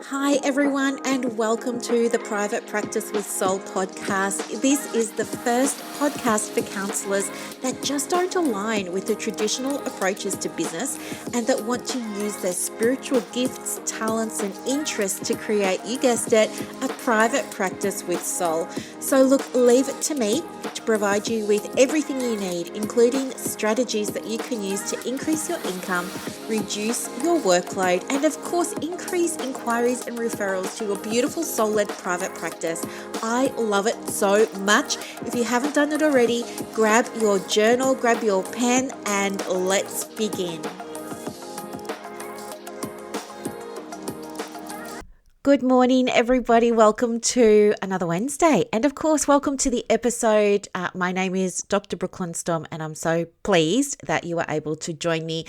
Hi, everyone, and welcome to the Private Practice with Soul podcast. This is the first podcast for counsellors that just don't align with the traditional approaches to business and that want to use their spiritual gifts, talents, and interests to create, you guessed it, a private practice with soul. So, look, leave it to me to provide you with everything you need, including strategies that you can use to increase your income, reduce your workload, and of course, increase inquiries and referrals to your beautiful soul-led private practice. I love it so much. If you haven't done it already, grab your journal, grab your pen, and let's begin. Good morning, everybody. Welcome to another Wednesday. And of course, welcome to the episode. My name is Dr. Brooklyn Storme, and I'm so pleased that you are able to join me.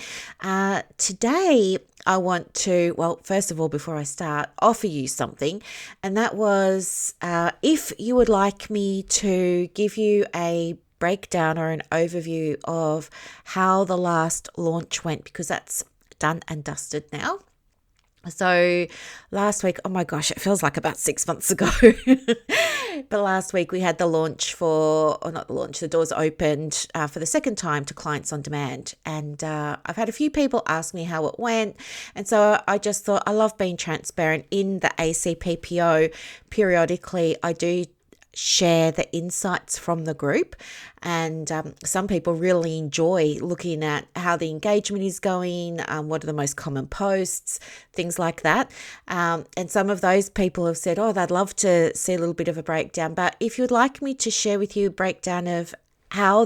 Today, I want to, well, first of all, before I start, offer you something. And that was if you would like me to give you a breakdown or an overview of how the last launch went, because that's done and dusted now. So last week, oh my gosh, it feels like about 6 months ago. But last week we had the launch the doors opened for the second time to Clients on Demand. And I've had a few people ask me how it went. And so I just thought, I love being transparent. In the ACPPO, periodically I do share the insights from the group, and some people really enjoy looking at how the engagement is going, what are the most common posts, things like that, and some of those people have said, oh, they'd love to see a little bit of a breakdown. But if you'd like me to share with you a breakdown of how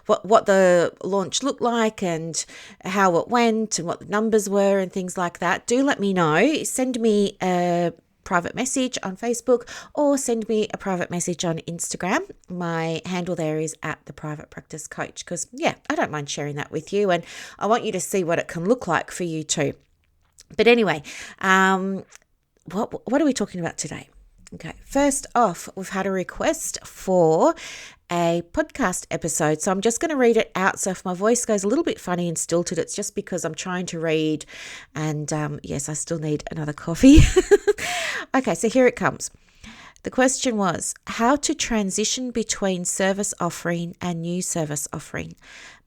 what the launch looked like and how it went and what the numbers were and things like that, do let me know. Send me a private message on Facebook or send me a private message on Instagram. My handle there is at the Private Practice Coach, because I don't mind sharing that with you, and I want you to see what it can look like for you too. But anyway, what are we talking about today? Okay, first off, we've had a request for a podcast episode. So I'm just going to read it out. So if my voice goes a little bit funny and stilted, it's just because I'm trying to read. And yes, I still need another coffee. Okay, so here it comes. The question was how to transition between service offering and new service offering,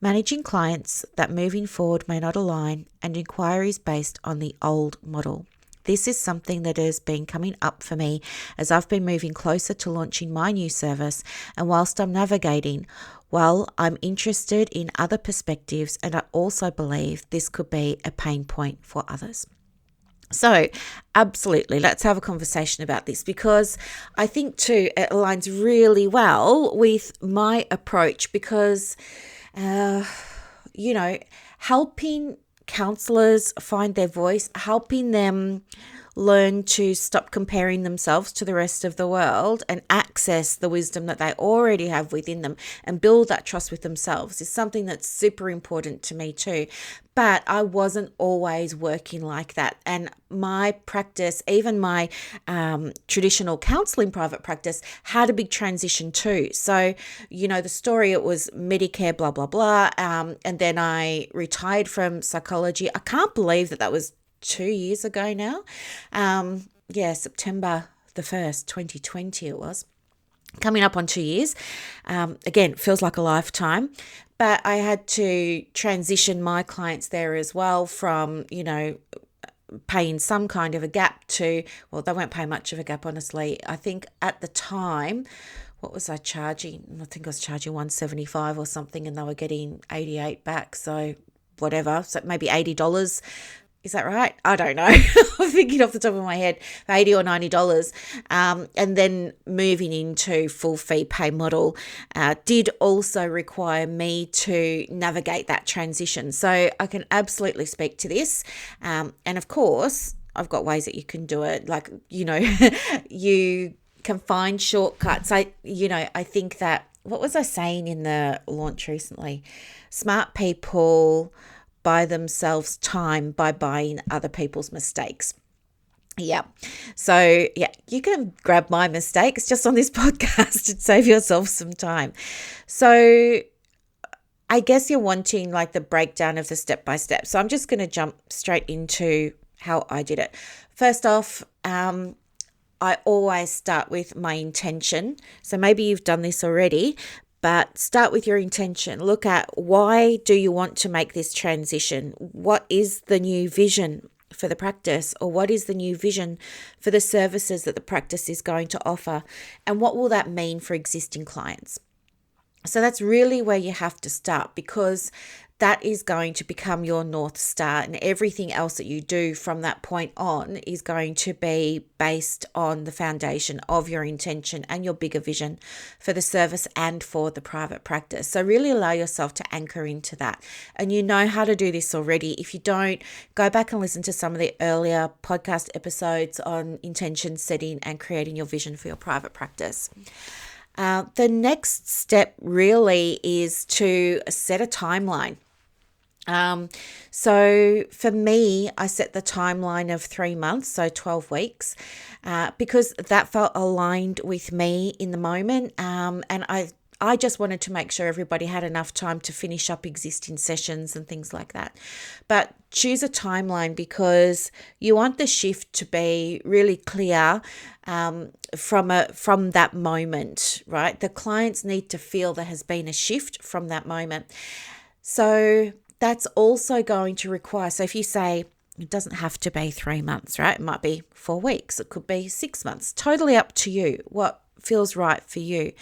managing clients that moving forward may not align, and inquiries based on the old model. This is something that has been coming up for me as I've been moving closer to launching my new service. And whilst I'm navigating, well, I'm interested in other perspectives, and I also believe this could be a pain point for others. So absolutely, let's have a conversation about this, because I think too it aligns really well with my approach, because, helping counsellors find their voice, helping them learn to stop comparing themselves to the rest of the world and access the wisdom that they already have within them and build that trust with themselves is something that's super important to me too. But I wasn't always working like that. And my practice, even my traditional counselling private practice, had a big transition too. So, the story, it was Medicare, blah, blah, blah. And then I retired from psychology. I can't believe that was 2 years ago now. September the 1st, 2020 it was. Coming up on 2 years. Again, feels like a lifetime. But I had to transition my clients there as well from, paying some kind of a gap to, well, they weren't paying much of a gap, honestly. I think at the time, what was I charging? I think I was charging $175 or something, and they were getting $88 back. So whatever, so maybe $80. Is that right? I don't know. I'm thinking off the top of my head, $80 or $90. And then moving into full fee pay model did also require me to navigate that transition. So I can absolutely speak to this. And of course, I've got ways that you can do it. Like, you can find shortcuts. I think that, what was I saying in the launch recently? Smart people buy themselves time by buying other people's mistakes. Yeah. So, you can grab my mistakes just on this podcast and save yourself some time. So, I guess you're wanting like the breakdown of the step by step. So I'm just going to jump straight into how I did it. First off, I always start with my intention. So maybe you've done this already, but start with your intention. Look at, why do you want to make this transition? What is the new vision for the practice, or what is the new vision for the services that the practice is going to offer? And what will that mean for existing clients? So that's really where you have to start, because that is going to become your North Star, and everything else that you do from that point on is going to be based on the foundation of your intention and your bigger vision for the service and for the private practice. So really allow yourself to anchor into that. And you know how to do this already. If you don't, go back and listen to some of the earlier podcast episodes on intention setting and creating your vision for your private practice. The next step really is to set a timeline. So for me, I set the timeline of 3 months, so 12 weeks, because that felt aligned with me in the moment. And I just wanted to make sure everybody had enough time to finish up existing sessions and things like that. But choose a timeline, because you want the shift to be really clear from that moment, right? The clients need to feel there has been a shift from that moment. So that's also going to require, so if you say, it doesn't have to be 3 months, right? It might be 4 weeks. It could be 6 months. Totally up to you. What feels right for you.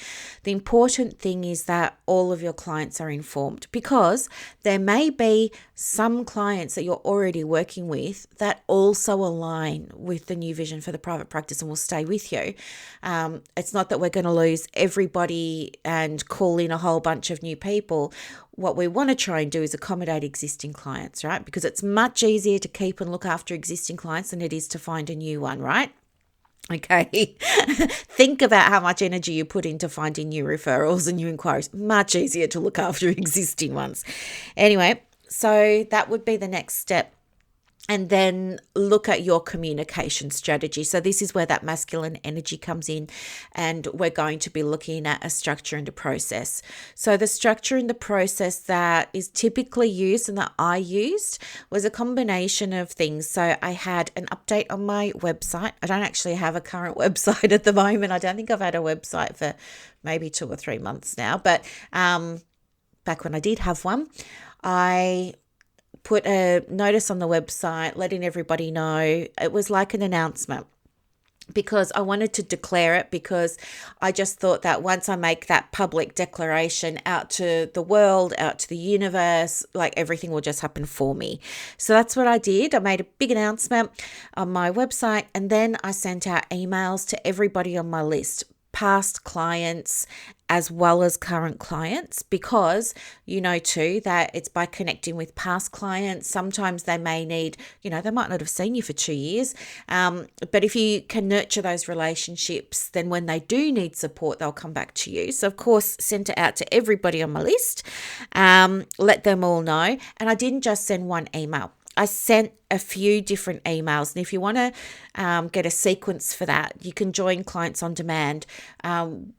The important thing is that all of your clients are informed, because there may be some clients that you're already working with that also align with the new vision for the private practice and will stay with you. It's not that we're going to lose everybody and call in a whole bunch of new people. What we want to try and do is accommodate existing clients, right? Because it's much easier to keep and look after existing clients than it is to find a new one, right? Okay, think about how much energy you put into finding new referrals and new inquiries. Much easier to look after existing ones. Anyway, so that would be the next step. And then look at your communication strategy. So this is where that masculine energy comes in, and we're going to be looking at a structure and a process. So the structure and the process that is typically used and that I used was a combination of things. So I had an update on my website. I don't actually have a current website at the moment. I don't think I've had a website for maybe 2 or 3 months now. But back when I did have one, I put a notice on the website letting everybody know. It was like an announcement, because I wanted to declare it, because I just thought that once I make that public declaration out to the world, out to the universe, like everything will just happen for me. So that's what I did. I made a big announcement on my website, and then I sent out emails to everybody on my list, past clients as well as current clients, because you know too that it's by connecting with past clients. Sometimes they may need, they might not have seen you for 2 years, but if you can nurture those relationships, then when they do need support, they'll come back to you. So of course, sent it out to everybody on my list, let them all know. And I didn't just send one email. I sent a few different emails. And if you want to get a sequence for that, you can join Clients on Demand. I'm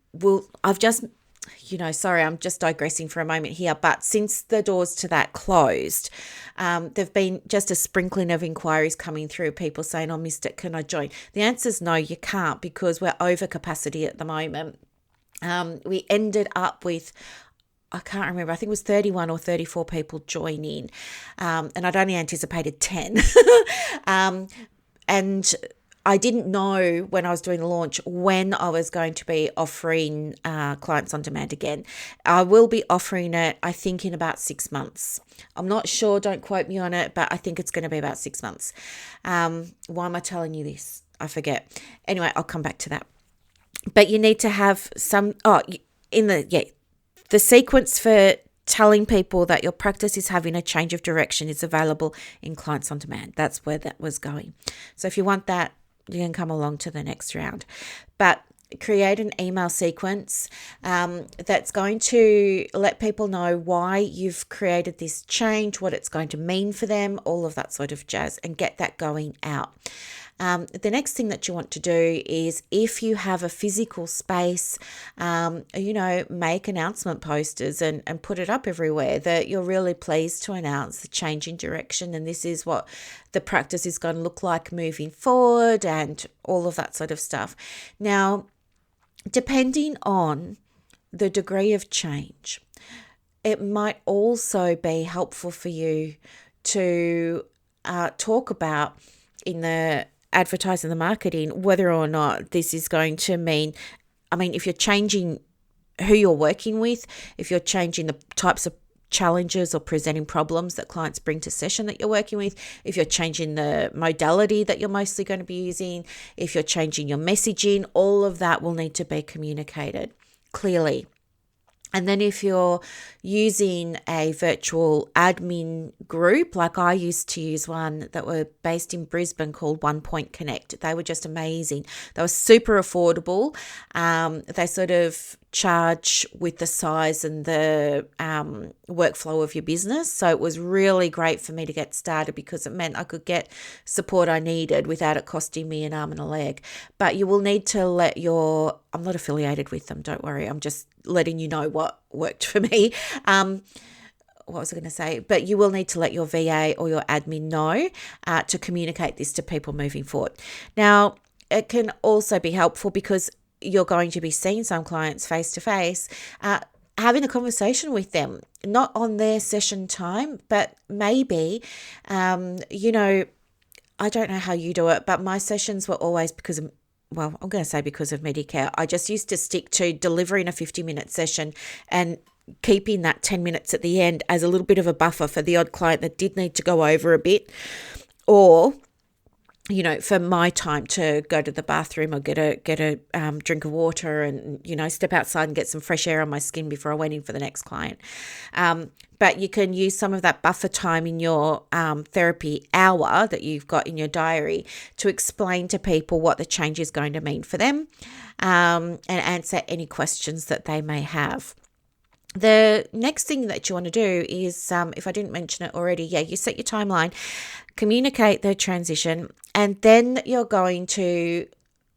just digressing for a moment here, but since the doors to that closed, there've been just a sprinkling of inquiries coming through, people saying, "Oh, missed it, can I join?" The answer is no, you can't, because we're over capacity at the moment. We ended up with, I can't remember, I think it was 31 or 34 people join in, and I'd only anticipated 10. And I didn't know when I was doing the launch when I was going to be offering Clients on Demand again. I will be offering it, I think, in about 6 months. I'm not sure, don't quote me on it, but I think it's going to be about 6 months. Why am I telling you this? I forget. Anyway, I'll come back to that. But you need to have the sequence for telling people that your practice is having a change of direction is available in Clients on Demand. That's where that was going. So if you want that, you can come along to the next round. But create an email sequence that's going to let people know why you've created this change, what it's going to mean for them, all of that sort of jazz, and get that going out. The next thing that you want to do is, if you have a physical space, make announcement posters and put it up everywhere that you're really pleased to announce the change in direction, and this is what the practice is going to look like moving forward, and all of that sort of stuff. Now, depending on the degree of change, it might also be helpful for you to talk about in the advertising, the marketing, whether or not this is going to mean, if you're changing who you're working with, if you're changing the types of challenges or presenting problems that clients bring to session that you're working with, if you're changing the modality that you're mostly going to be using, if you're changing your messaging, all of that will need to be communicated clearly. And then if you're using a virtual admin group, like I used to use one that were based in Brisbane called One Point Connect. They were just amazing. They were super affordable. They sort of charge with the size and the workflow of your business. So it was really great for me to get started, because it meant I could get support I needed without it costing me an arm and a leg. But you will need to I'm not affiliated with them, don't worry. I'm just letting you know what worked for me. What was I going to say? But you will need to let your VA or your admin know to communicate this to people moving forward. Now, it can also be helpful because you're going to be seeing some clients face to face, having a conversation with them, not on their session time, but maybe, I don't know how you do it, but my sessions were always because of Medicare. I just used to stick to delivering a 50-minute session and keeping that 10 minutes at the end as a little bit of a buffer for the odd client that did need to go over a bit, or for my time to go to the bathroom or get a drink of water and, step outside and get some fresh air on my skin before I went in for the next client. But you can use some of that buffer time in your therapy hour that you've got in your diary to explain to people what the change is going to mean for them, and answer any questions that they may have. The next thing that you want to do is, if I didn't mention it already, you set your timeline, communicate the transition, and then you're going to,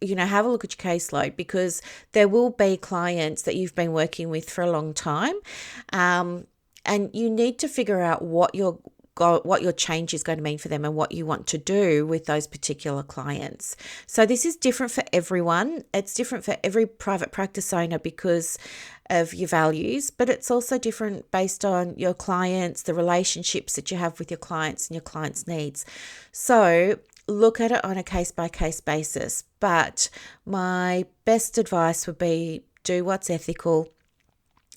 have a look at your caseload, because there will be clients that you've been working with for a long time, and you need to figure out what your change is going to mean for them and what you want to do with those particular clients. So this is different for everyone. It's different for every private practice owner because of your values, but it's also different based on your clients, the relationships that you have with your clients and your clients' needs. So look at it on a case-by-case basis. But my best advice would be do what's ethical.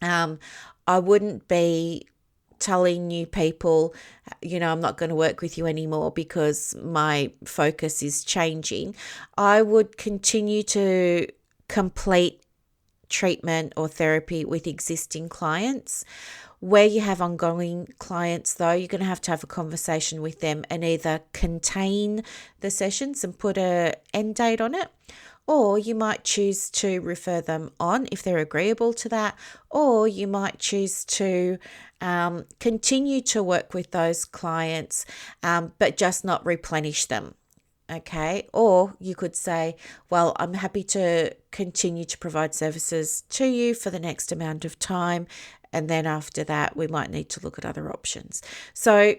I wouldn't be telling new people, I'm not going to work with you anymore because my focus is changing. I would continue to complete treatment or therapy with existing clients. Where you have ongoing clients, though, you're going to have a conversation with them and either contain the sessions and put an end date on it, or you might choose to refer them on if they're agreeable to that, or you might choose to continue to work with those clients, but just not replenish them. Okay, or you could say, well, I'm happy to continue to provide services to you for the next amount of time, and then after that, we might need to look at other options. So,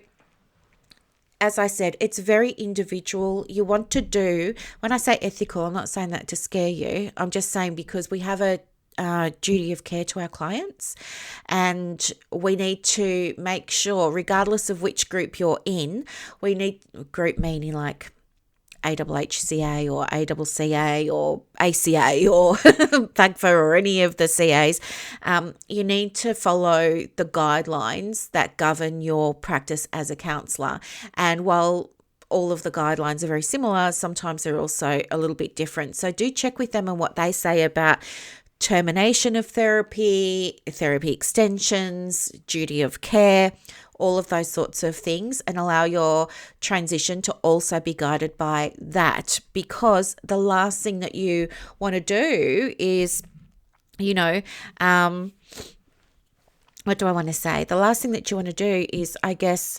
as I said, it's very individual. You want to do, when I say ethical, I'm not saying that to scare you. I'm just saying because we have a duty of care to our clients, and we need to make sure, regardless of which group you're in, we need group meaning like AHHCA or ACCA or ACA or FAGFA or any of the CAs, you need to follow the guidelines that govern your practice as a counsellor. And while all of the guidelines are very similar, sometimes they're also a little bit different. So do check with them on what they say about termination of therapy, therapy extensions, duty of care, all of those sorts of things, and allow your transition to also be guided by that, because the last thing that you want to do is, what do I want to say? The last thing that you want to do is, I guess,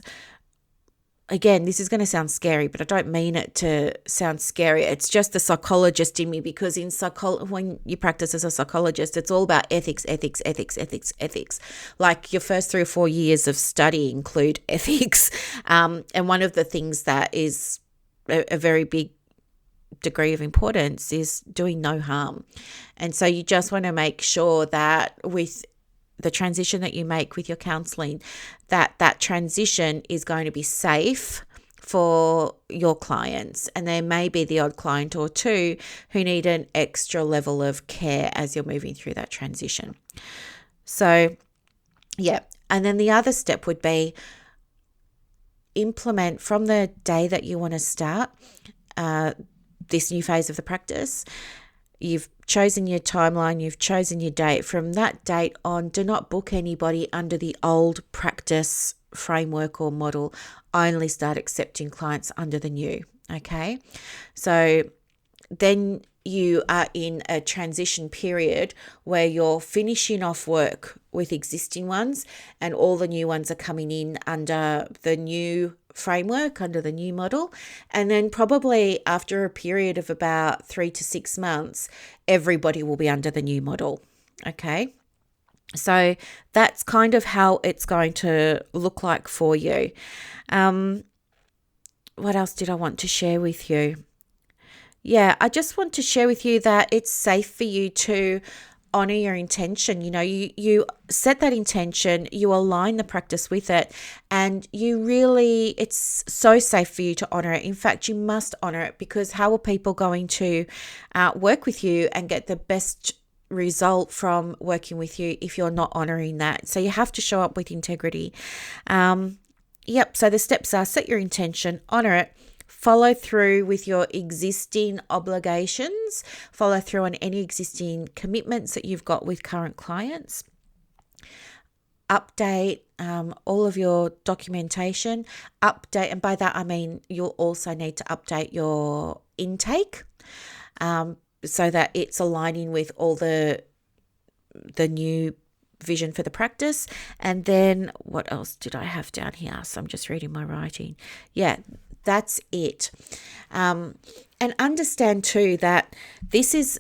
again, this is going to sound scary, but I don't mean it to sound scary. It's just the psychologist in me, because when you practice as a psychologist, it's all about ethics, ethics, ethics, ethics, ethics. Like your first 3 or 4 years of study include ethics. And one of the things that is a very big degree of importance is doing no harm. And so you just want to make sure that with the transition that you make with your counselling, that transition is going to be safe for your clients. And there may be the odd client or two who need an extra level of care as you're moving through that transition. So, yeah. And then the other step would be implement from the day that you want to start this new phase of the practice. You've chosen your timeline, you've chosen your date. From that date on, do not book anybody under the old practice framework or model. Only start accepting clients under the new, okay? So then you are in a transition period where you're finishing off work with existing ones, and all the new ones are coming in under the new framework, under the new model. And then probably after a period of about 3 to 6 months, everybody will be under the new model. Okay. So that's kind of how it's going to look like for you. What else did I want to share with you? Yeah, I just want to share with you that it's safe for you to honor your intention. You know, you set that intention, you align the practice with it, and it's so safe for you to honor it. In fact, you must honor it, because how are people going to work with you and get the best result from working with you if you're not honoring that? So you have to show up with integrity. So the steps are: set your intention, honor it, follow through with your existing obligations, follow through on any existing commitments that you've got with current clients, update all of your documentation, and by that I mean you'll also need to update your intake so that it's aligning with all the new vision for the practice. And then what else did I have down here? So I'm just reading my writing. Yeah, that's it. And understand too that this is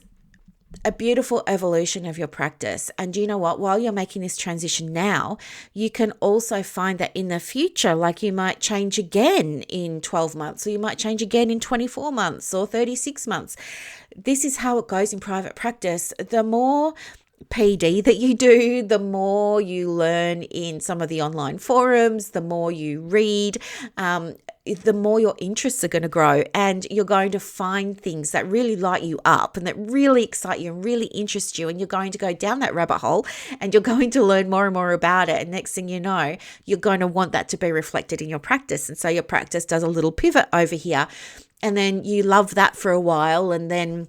a beautiful evolution of your practice. And you know what? While you're making this transition now, you can also find that in the future, like you might change again in 12 months, or you might change again in 24 months or 36 months. This is how it goes in private practice. The more PD that you do, the more you learn in some of the online forums, the more you read, the more your interests are going to grow, and you're going to find things that really light you up and that really excite you and really interest you, and you're going to go down that rabbit hole and you're going to learn more and more about it. And next thing you know, you're going to want that to be reflected in your practice. And so your practice does a little pivot over here, and then you love that for a while, and then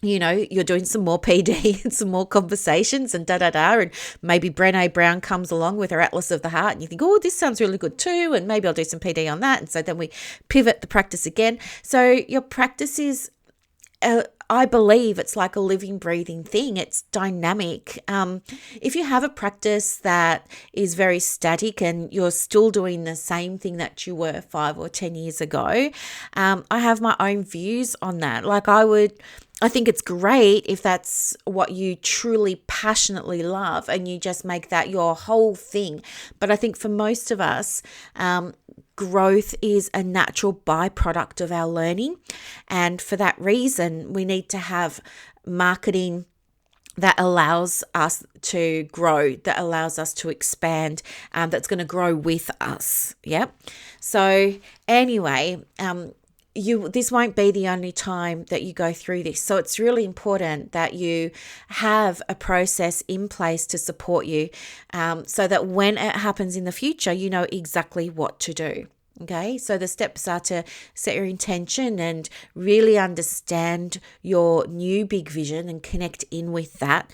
you're doing some more PD and some more conversations and and maybe Brené Brown comes along with her Atlas of the Heart, and you think, oh, this sounds really good too, and maybe I'll do some PD on that. And so then we pivot the practice again. So your practice is, I believe it's like a living, breathing thing. It's dynamic. If you have a practice that is very static and you're still doing the same thing that you were 5 or 10 years ago, I have my own views on that. I think it's great if that's what you truly passionately love and you just make that your whole thing. But I think for most of us, growth is a natural byproduct of our learning. And for that reason, we need to have marketing that allows us to grow, that allows us to expand, that's going to grow with us. Yep. So anyway, this won't be the only time that you go through this. So it's really important that you have a process in place to support you, so that when it happens in the future, you know exactly what to do. Okay, so the steps are to set your intention and really understand your new big vision and connect in with that.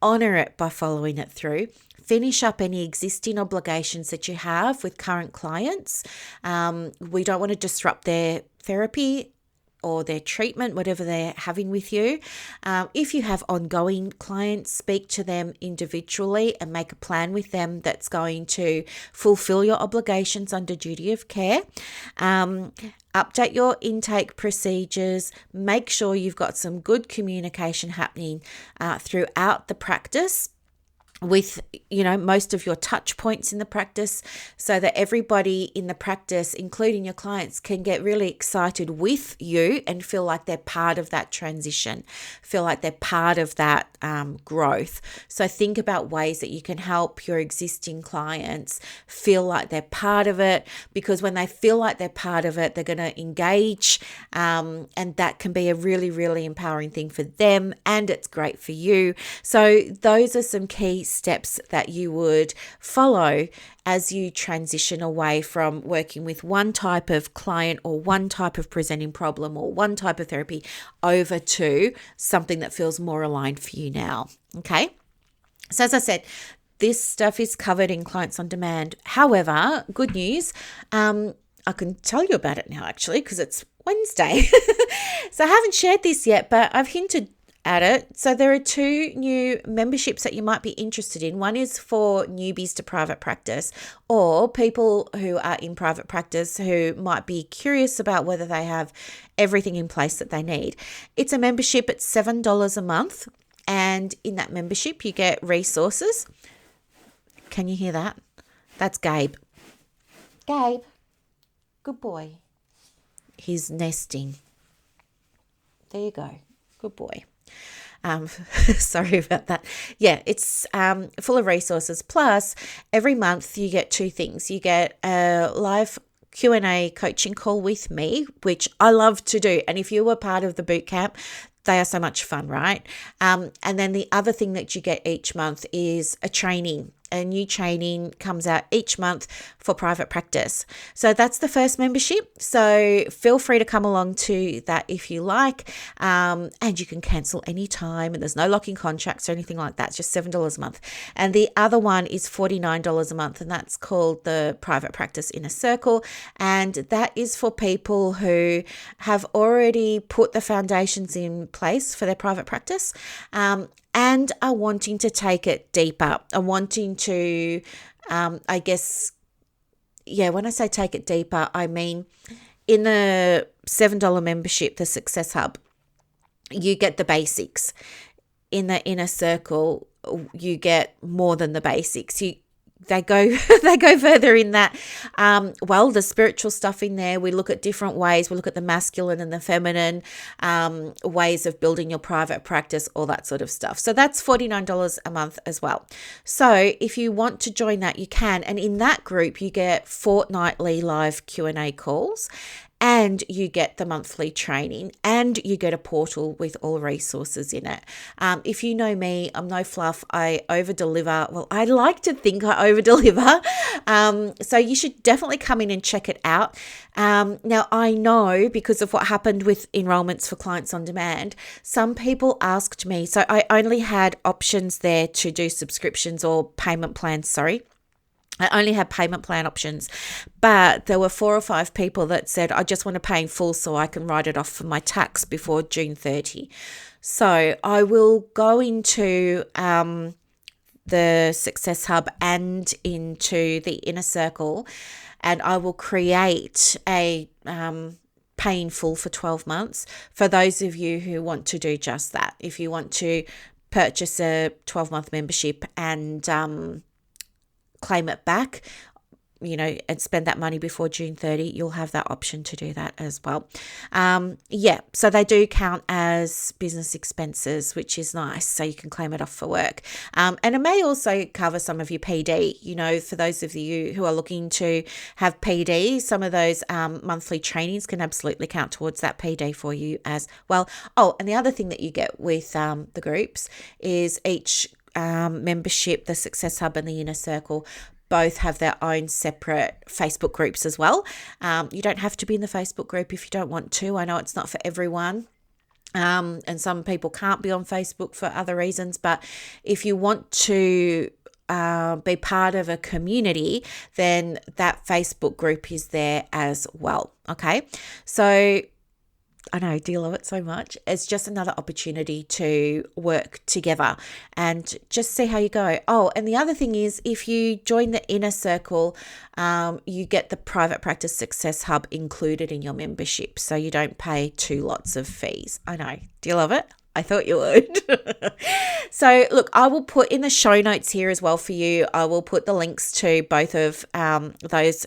Honor it by following it through. Finish up any existing obligations that you have with current clients. We don't want to disrupt their therapy or their treatment, whatever they're having with you. If you have ongoing clients, speak to them individually and make a plan with them that's going to fulfill your obligations under duty of care. Update your intake procedures. Make sure you've got some good communication happening throughout the practice with, most of your touch points in the practice, so that everybody in the practice, including your clients, can get really excited with you and feel like they're part of that transition, feel like they're part of that growth. So think about ways that you can help your existing clients feel like they're part of it, because when they feel like they're part of it, they're going to engage, and that can be a really, really empowering thing for them, and it's great for you. So those are some key steps that you would follow as you transition away from working with one type of client or one type of presenting problem or one type of therapy over to something that feels more aligned for you now. Okay. So as I said, this stuff is covered in Clients on Demand. However, good news, I can tell you about it now actually, because it's Wednesday. So I haven't shared this yet, but I've hinted at it. So there are 2 new memberships that you might be interested in. One is for newbies to private practice, or people who are in private practice who might be curious about whether they have everything in place that they need. It's a membership. It's $7 a month. And in that membership, you get resources. Can you hear that? That's Gabe. Gabe, good boy. He's nesting. There you go. Good boy. Sorry about that. Yeah, it's full of resources. Plus, every month you get 2 things. You get a live Q&A coaching call with me, which I love to do. And if you were part of the boot camp, they are so much fun, right? And then the other thing that you get each month is a training. A new training comes out each month for private practice. So that's the first membership. So feel free to come along to that if you like. And you can cancel anytime, and there's no locking contracts or anything like that. It's just $7 a month. And the other one is $49 a month, and that's called the Private Practice Inner Circle. And that is for people who have already put the foundations in place for their private practice, and are wanting to take it deeper, are wanting to, when I say take it deeper, I mean in the $7 membership, the Success Hub, you get the basics. In the Inner Circle, you get more than the basics. They go further in that. The spiritual stuff in there. We look at different ways. We look at the masculine and the feminine ways of building your private practice, all that sort of stuff. So that's $49 a month as well. So if you want to join that, you can. And in that group, you get fortnightly live Q&A calls, and you get the monthly training, and you get a portal with all resources in it. If you know me, I'm no fluff. I over-deliver. Well, I like to think I over-deliver. So you should definitely come in and check it out. Now, I know because of what happened with enrollments for Clients on Demand, some people asked me, so I only had options there to do subscriptions or payment plans, I only had payment plan options, but there were 4 or 5 people that said, I just want to pay in full so I can write it off for my tax before June 30. So I will go into the Success Hub and into the Inner Circle, and I will create a pay in full for 12 months for those of you who want to do just that. If you want to purchase a 12-month membership and claim it back, and spend that money before June 30, you'll have that option to do that as well. So they do count as business expenses, which is nice. So you can claim it off for work. And it may also cover some of your PD, for those of you who are looking to have PD, some of those monthly trainings can absolutely count towards that PD for you as well. Oh, and the other thing that you get with the groups is each membership, the Success Hub and the Inner Circle, both have their own separate Facebook groups as well. You don't have to be in the Facebook group if you don't want to. I know it's not for everyone. And some people can't be on Facebook for other reasons, but if you want to be part of a community, then that Facebook group is there as well. Okay. So I know, do you love it so much? It's just another opportunity to work together and just see how you go. Oh, and the other thing is, if you join the inner circle, you get the Private Practice Success Hub included in your membership. So you don't pay 2 lots of fees. I know. Do you love it? I thought you would. So look, I will put in the show notes here as well for you. I will put the links to both of those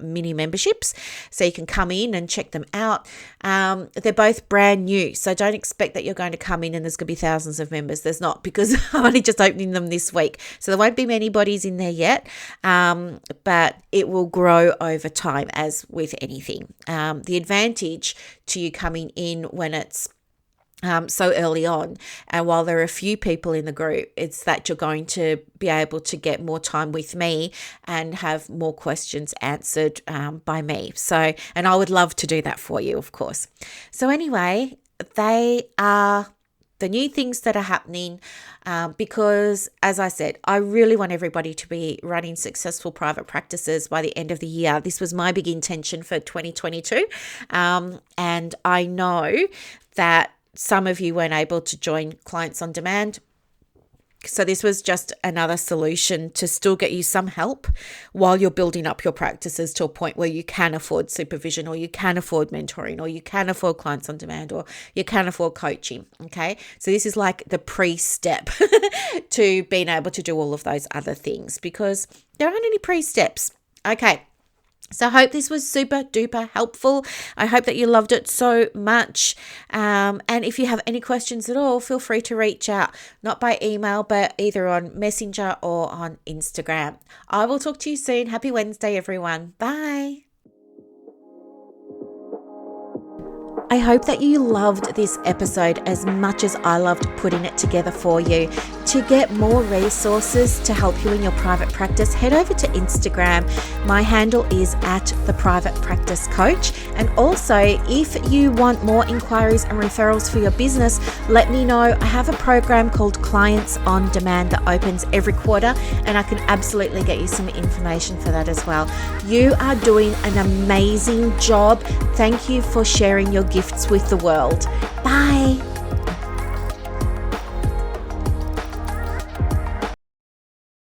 mini memberships, so you can come in and check them out. They're both brand new, so don't expect that you're going to come in and there's going to be thousands of members. There's not, because I'm only just opening them this week, so there won't be many bodies in there yet, but it will grow over time, as with anything. The advantage to you coming in when it's so early on, and while there are a few people in the group, it's that you're going to be able to get more time with me and have more questions answered by me. So, and I would love to do that for you, of course. So anyway, they are the new things that are happening because, as I said, I really want everybody to be running successful private practices by the end of the year. This was my big intention for 2022, and I know that some of you weren't able to join Clients on Demand. So this was just another solution to still get you some help while you're building up your practices to a point where you can afford supervision, or you can afford mentoring, or you can afford Clients on Demand, or you can afford coaching. Okay. So this is like the pre-step to being able to do all of those other things, because there aren't any pre-steps. Okay. So I hope this was super duper helpful. I hope that you loved it so much. And if you have any questions at all, feel free to reach out, not by email, but either on Messenger or on Instagram. I will talk to you soon. Happy Wednesday, everyone. Bye. I hope that you loved this episode as much as I loved putting it together for you. To get more resources to help you in your private practice, head over to Instagram. My handle is @theprivatepracticecoach. And also, if you want more inquiries and referrals for your business, let me know. I have a program called Clients on Demand that opens every quarter, and I can absolutely get you some information for that as well. You are doing an amazing job. Thank you for sharing your gifts with the world. Bye.